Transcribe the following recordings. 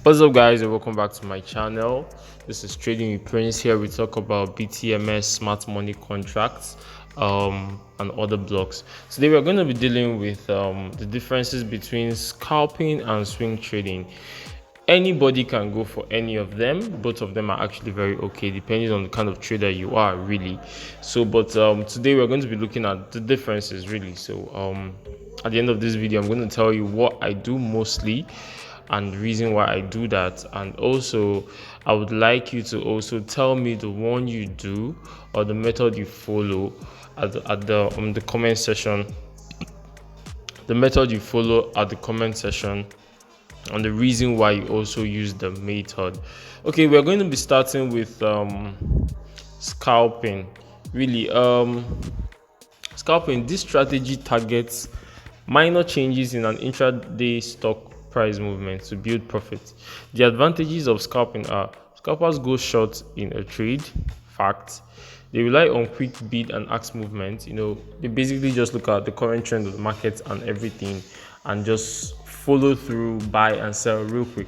What's up, guys, and welcome back to my channel. This is Trading with Prince. Here we talk about BTMS, smart money contracts, and other blocks. Today we're going to be dealing with the differences between scalping and swing trading. Anybody can go for any of them. Both of them are actually very okay, depending on the kind of trader you are, really. But today we're going to be looking at the differences, really. At the end of this video, I'm going to tell you what I do mostly and the reason why I do that, and also I would like you to also tell me the one you do or the method you follow at the comment section. The method you follow at the comment section, and the reason why you also use the method. Okay, we're going to be starting with scalping. Really, scalping. This strategy targets minor changes in an intraday stock price movement to build profit. The advantages of scalping are: scalpers go short in a trade. Fact. They rely on quick bid and ask movement. They basically just look at the current trend of the market and everything and just follow through, buy and sell real quick.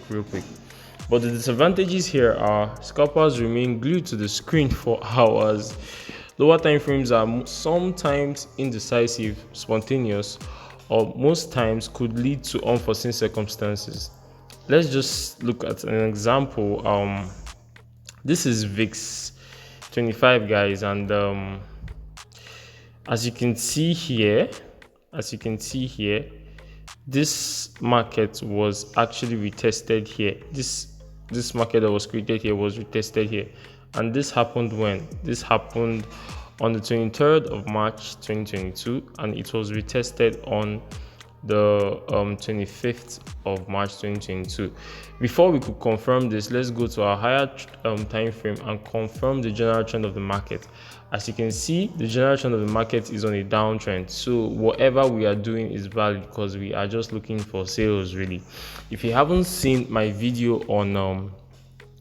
But the disadvantages here are: scalpers remain glued to the screen for hours. Lower time frames are sometimes indecisive, spontaneous, or most times could lead to unforeseen circumstances. Let's just look at an example. This is VIX 25, guys, and as you can see here, this market was actually retested here. This market that was created here was retested here, and this happened when? This happened on the 23rd of March 2022, and it was retested on the 25th of March 2022. Before we could confirm this, let's go to our higher time frame and confirm the general trend of the market. As you can see, the general trend of the market is on a downtrend, so whatever we are doing is valid because we are just looking for sales, really. If you haven't seen my video on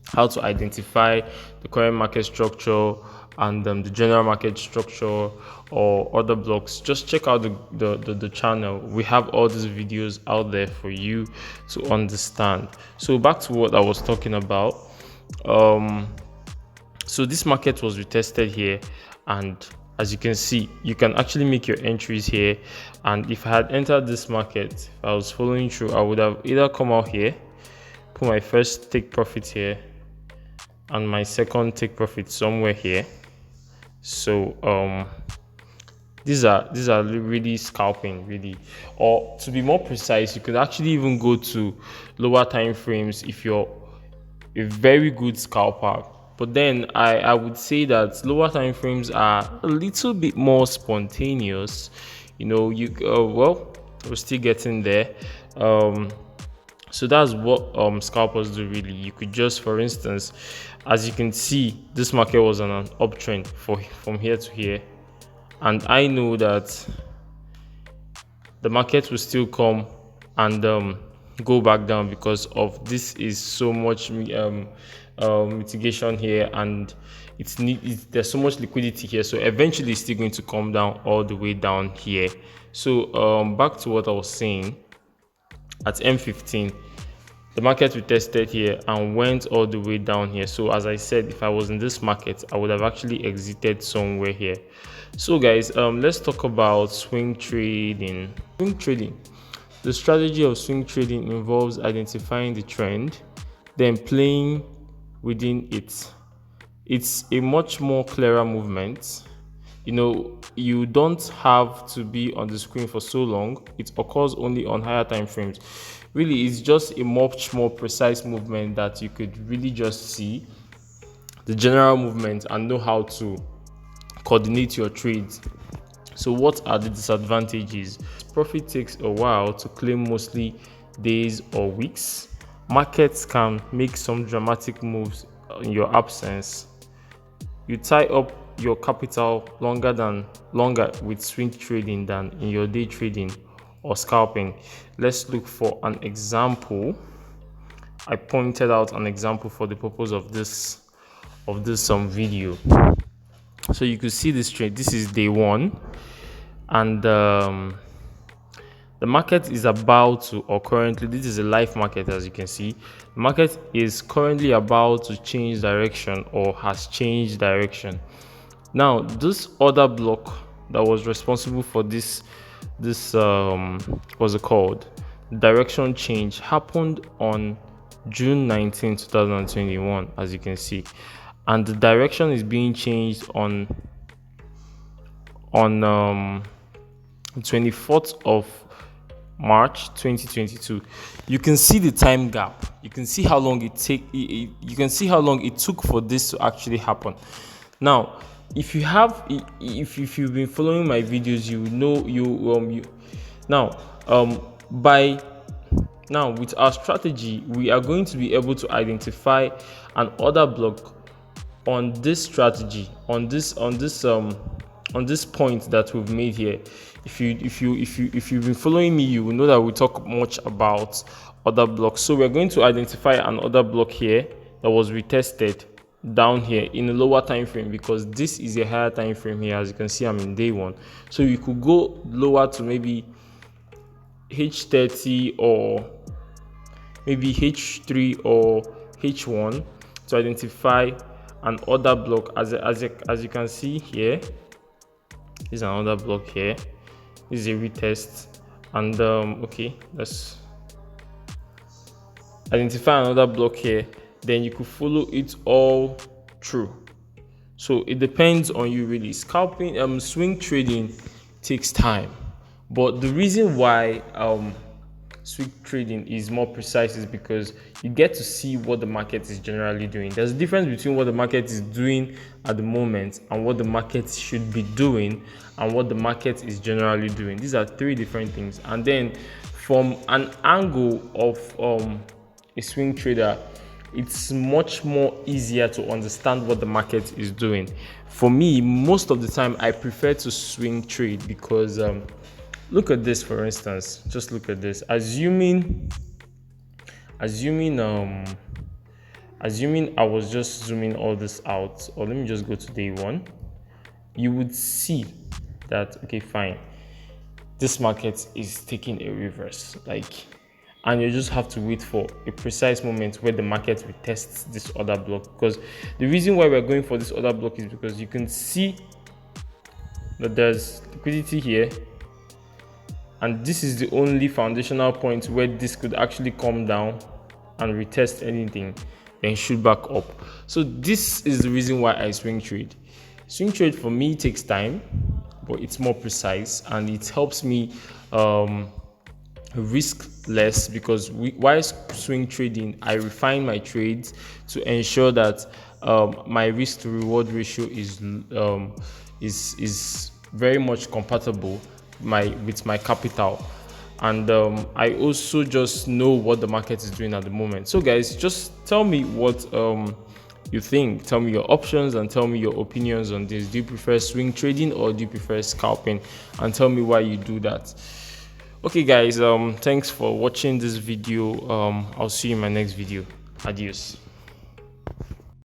how to identify the current market structure and the general market structure or other blocks, just check out the channel. We have all these videos out there for you to understand. So back to what I was talking about. So this market was retested here, and as you can see, you can actually make your entries here. And if I had entered this market, if I was following through, I would have either come out here, put my first take profit here, and my second take profit somewhere here. So these are really scalping, really. Or to be more precise, you could actually even go to lower time frames if you're a very good scalper. But then I would say that lower time frames are a little bit more spontaneous. Well, we're still getting there. So that's what scalpers do, really. You could just, for instance, as you can see, this market was on an uptrend from here to here, and I know that the market will still come and go back down because of this is so much mitigation here, and there's so much liquidity here, so eventually it's still going to come down all the way down here. So back to what I was saying. At M15, the market retested here and went all the way down here. So as I said, if I was in this market, I would have actually exited somewhere here. So guys, let's talk about swing trading. The strategy of swing trading involves identifying the trend, then playing within it. It's a much more clearer movement. You don't have to be on the screen for so long. It occurs only on higher time frames. Really, it's just a much more precise movement that you could really just see the general movement and know how to coordinate your trades. So what are the disadvantages? Profit takes a while to claim, mostly days or weeks. Markets can make some dramatic moves in your absence. You tie up your capital longer with swing trading than in your day trading or scalping. Let's look for an example. I pointed out an example for the purpose of this video. So you could see this trade. This is day one, and The market is about to, or currently, this is a live market, as you can see. The market is currently about to change direction, or has changed direction. Now, this order block that was responsible for this what's it called, direction change, happened on June 19, 2021, as you can see, and the direction is being changed on 24th of March 2022. You can see the time gap. You can see how long you can see how long it took for this to actually happen. Now, if you've been following my videos, you know with our strategy, we are going to be able to identify an order block on this strategy, on this point that we've made here. If you've been following me, you will know that we talk much about order blocks. So we're going to identify an order block here that was retested down here in a lower time frame, because this is a higher time frame here. As you can see, I'm in day one, so you could go lower to maybe H30 or maybe H3 or H1 to identify an order block. As you can see here, this is another block here. This is a retest, and okay, let's identify another block here. Then you could follow it all through. So it depends on you, really. Scalping, swing trading takes time, but the reason why swing trading is more precise is because you get to see what the market is generally doing. There's a difference between what the market is doing at the moment and what the market should be doing and what the market is generally doing. These are three different things. And then from an angle of a swing trader, it's much more easier to understand what the market is doing. For me, most of the time, I prefer to swing trade because look at this, for instance. Just look at this. Assuming I was just zooming all this out, or let me just go to day one, you would see that, okay, fine, this market is taking a reverse, and you just have to wait for a precise moment where the market retests this order block. Because the reason why we're going for this order block is because you can see that there's liquidity here, and this is the only foundational point where this could actually come down and retest anything, then shoot back up. So this is the reason why I swing trade. Swing trade for me takes time, but it's more precise, and it helps me risk less, because while swing trading, I refine my trades to ensure that my risk to reward ratio is very much compatible with my capital. And I also just know what the market is doing at the moment. So guys, just tell me what you think. Tell me your options and tell me your opinions on this. Do you prefer swing trading or do you prefer scalping? And tell me why you do that. Okay guys, thanks for watching this video. I'll see you in my next video. Adios.